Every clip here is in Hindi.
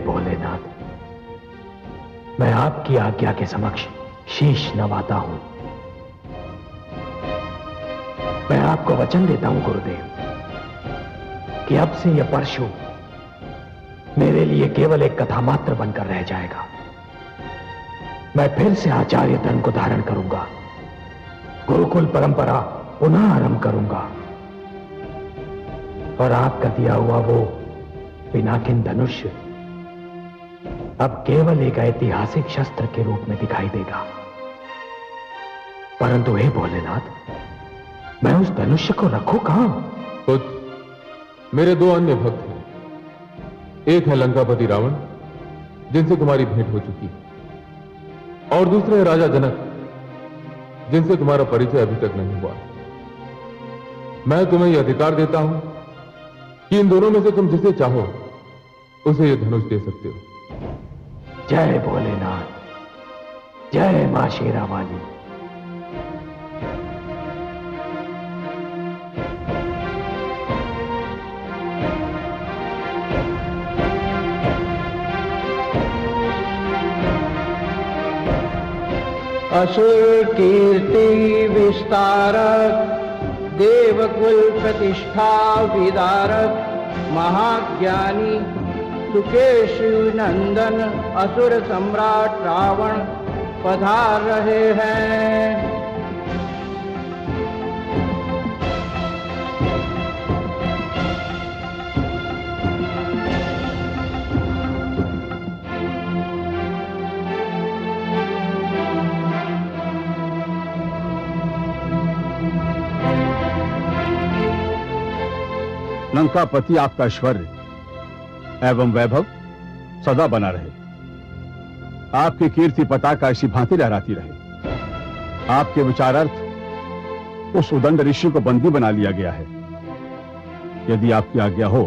भोलेनाथ, मैं आपकी आज्ञा के समक्ष शीश नवाता हूं। मैं आपको वचन देता हूं गुरुदेव कि अब से यह परशु मेरे लिए केवल एक कथा मात्र बनकर रह जाएगा। मैं फिर से आचार्य धर्म को धारण करूंगा, गुरुकुल परंपरा पुनः आरंभ करूंगा और आपका दिया हुआ वो पिनाकिन धनुष अब केवल एक ऐतिहासिक शस्त्र के रूप में दिखाई देगा। परंतु हे भोलेनाथ, मैं उस धनुष्य को रखूं कहां? कुछ मेरे दो अन्य भक्त हैं। एक है लंकापति रावण, जिनसे तुम्हारी भेंट हो चुकी है, और दूसरे है राजा जनक, जिनसे तुम्हारा परिचय अभी तक नहीं हुआ। मैं तुम्हें यह अधिकार देता हूं कि इन दोनों में से तुम जिसे चाहो उसे यह धनुष दे सकते हो। जय भोलेनाथ, जय मां शेरावाली। असुर कीर्ति विस्तारक, देवकुल प्रतिष्ठा विदारक, महाज्ञानी सुकेशु नंदन असुर सम्राट रावण पधार रहे हैं। लंकापति, आपका ऐश्वर्य एवं वैभव सदा बना रहे। आपकी कीर्ति पताका ऐसी भांति लहराती रहे। आपके विचारार्थ उस उदंड ऋषि को बंदी बना लिया गया है। यदि आपकी आज्ञा हो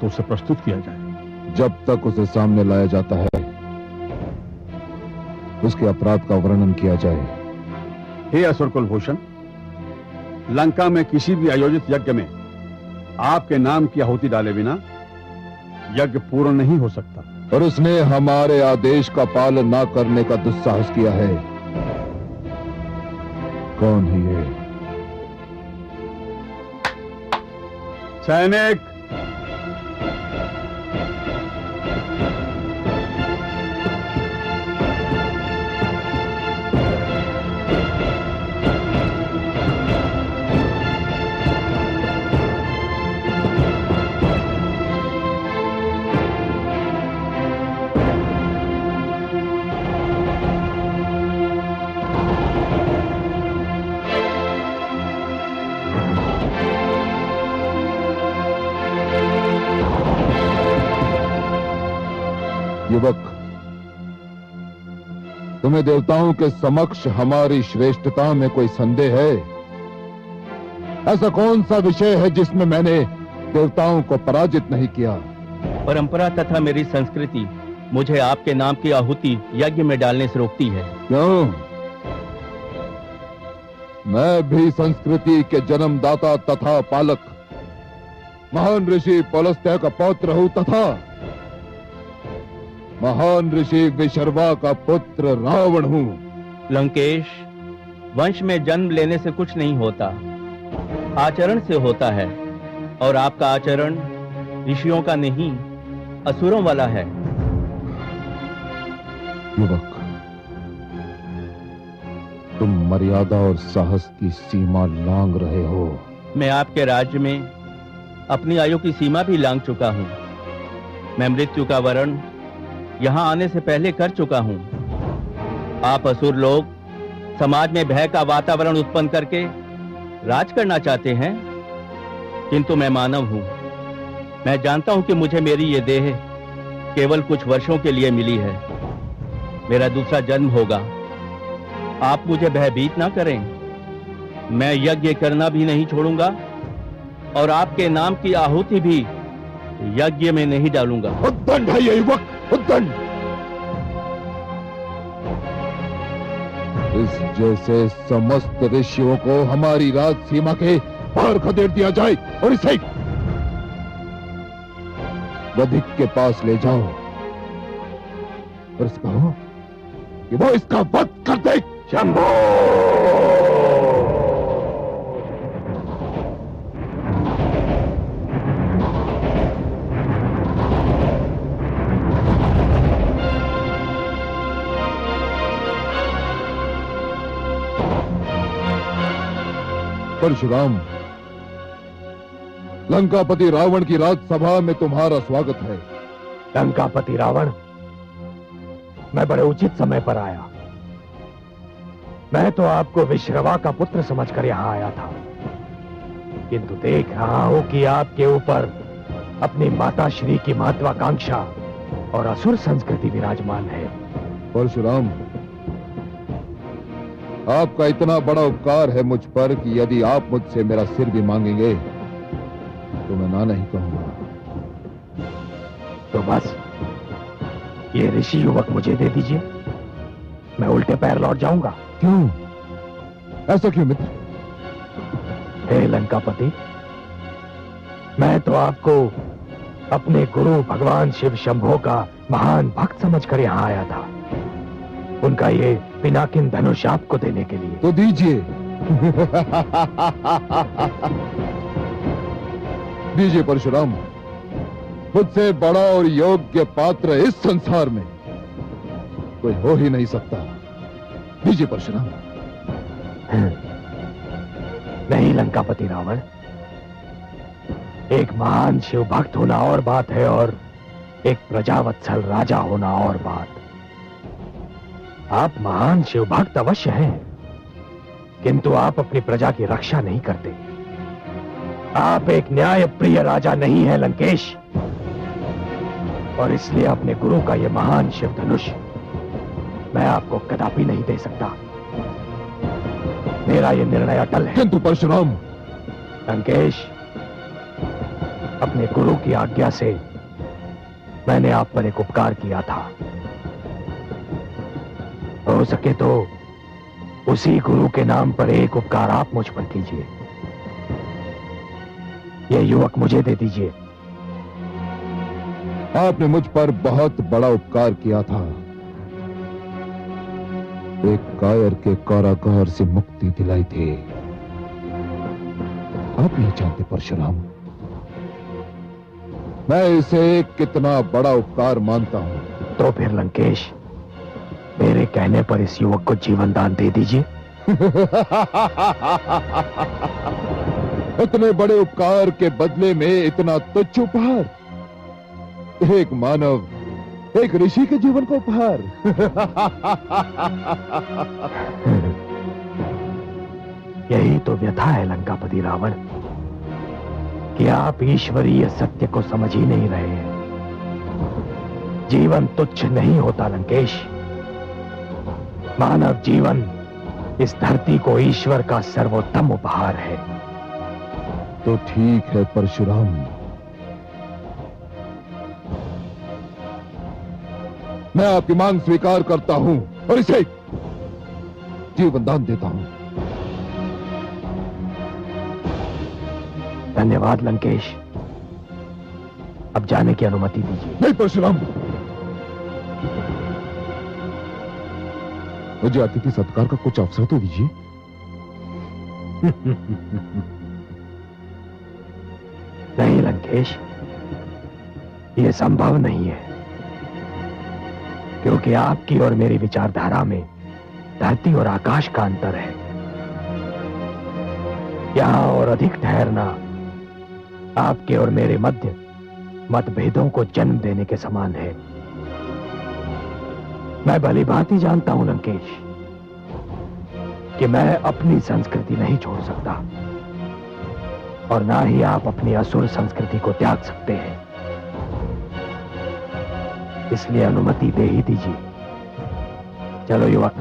तो उसे प्रस्तुत किया जाए। जब तक उसे सामने लाया जाता है, उसके अपराध का वर्णन किया जाए। हे असुर कुलभूषण, लंका में किसी भी आयोजित यज्ञ में आपके नाम की आहुति डाले बिना यज्ञ पूर्ण नहीं हो सकता। और उसने हमारे आदेश का पालन ना करने का दुस्साहस किया है। कौन है ये? सैनिक, युवक, तुम्हें देवताओं के समक्ष हमारी श्रेष्ठता में कोई संदेह है? ऐसा कौन सा विषय है जिसमें मैंने देवताओं को पराजित नहीं किया? परंपरा तथा मेरी संस्कृति मुझे आपके नाम की आहुति यज्ञ में डालने से रोकती है। क्यों? मैं भी संस्कृति के जन्मदाता तथा पालक महान ऋषि पौलस्त्य का पौत्र हूं तथा महान ऋषि विशर्वा का पुत्र रावण हूं। लंकेश, वंश में जन्म लेने से कुछ नहीं होता, आचरण से होता है, और आपका आचरण ऋषियों का नहीं असुरों वाला है। युवक, तुम मर्यादा और साहस की सीमा लांघ रहे हो। मैं आपके राज्य में अपनी आयु की सीमा भी लांघ चुका हूं। मैं मृत्यु का वरण यहां आने से पहले कर चुका हूं। आप असुर लोग समाज में भय का वातावरण उत्पन्न करके राज करना चाहते हैं, किंतु मैं मानव हूं। मैं जानता हूं कि मुझे मेरी ये देह केवल कुछ वर्षों के लिए मिली है। मेरा दूसरा जन्म होगा। आप मुझे भयभीत ना करें। मैं यज्ञ करना भी नहीं छोड़ूंगा और आपके नाम की आहुति भी यज्ञ में नहीं डालूंगा। उद्दंड है ये युवक, उद्दंड। इस जैसे समस्त ऋषियों को हमारी राज सीमा के बाहर खदेड़ दिया जाए और इसे वधिक के पास ले जाओ और इसका कहो कि वो इसका वध कर दे। शंभो! परशुराम, लंकापति रावण की राजसभा में तुम्हारा स्वागत है। लंकापति रावण, मैं बड़े उचित समय पर आया। मैं तो आपको विश्रवा का पुत्र समझकर यहां आया था, किंतु देख रहा हूं कि आपके ऊपर अपनी माता श्री की महत्वाकांक्षा और असुर संस्कृति विराजमान है। परशुराम, आपका इतना बड़ा उपकार है मुझ पर कि यदि आप मुझसे मेरा सिर भी मांगेंगे तो मैं ना नहीं कहूंगा। तो बस ये ऋषि युवक मुझे दे दीजिए, मैं उल्टे पैर लौट जाऊंगा। क्यों? ऐसा क्यों मित्र? हे लंकापति, मैं तो आपको अपने गुरु भगवान शिव शंभो का महान भक्त समझकर यहां आया था, उनका ये पिनाकिन धनुष आपको देने के लिए। तो दीजिए। दीजिए परशुराम, मुझसे बड़ा और योग्य पात्र इस संसार में कोई हो ही नहीं सकता। दीजिए परशुराम। नहीं लंकापति रावण, एक महान शिव भक्त होना और बात है और एक प्रजावत्सल राजा होना और बात। आप महान शिव भक्त अवश्य हैं, किंतु आप अपनी प्रजा की रक्षा नहीं करते। आप एक न्याय प्रिय राजा नहीं है लंकेश, और इसलिए अपने गुरु का यह महान शिव धनुष मैं आपको कदापि नहीं दे सकता। मेरा यह निर्णय अटल है। किंतु परशुराम। लंकेश, अपने गुरु की आज्ञा से मैंने आप पर एक उपकार किया था, हो सके तो उसी गुरु के नाम पर एक उपकार आप मुझ पर कीजिए। यह युवक मुझे दे दीजिए। आपने मुझ पर बहुत बड़ा उपकार किया था। एक कायर के कारागार से मुक्ति दिलाई थी। आप नहीं जानते परशुराम, मैं इसे कितना बड़ा उपकार मानता हूं। तो फिर लंकेश, मेरे कहने पर इस युवक को जीवन दान दे दीजिए। इतने बड़े उपकार के बदले में इतना तुच्छ उपहार? एक मानव, एक ऋषि के जीवन का उपहार। यही तो व्यथा है लंकापति रावण, कि आप ईश्वरीय सत्य को समझ ही नहीं रहे हैं। जीवन तुच्छ नहीं होता लंकेश। मानव जीवन इस धरती को ईश्वर का सर्वोत्तम उपहार है। तो ठीक है परशुराम, मैं आपकी मांग स्वीकार करता हूं और इसे जीवन दान देता हूं। धन्यवाद लंकेश, अब जाने की अनुमति दीजिए। नहीं परशुराम, मुझे अतिथि सत्कार का कुछ अवसर तो दीजिए। नहीं लंकेश, यह संभव नहीं है, क्योंकि आपकी और मेरी विचारधारा में धरती और आकाश का अंतर है। यहां और अधिक ठहरना आपके और मेरे मध्य मतभेदों को जन्म देने के समान है। मैं भली भांति जानता हूं लंकेश कि मैं अपनी संस्कृति नहीं छोड़ सकता, और ना ही आप अपनी असुर संस्कृति को त्याग सकते हैं। इसलिए अनुमति दे ही दीजिए। चलो युवक,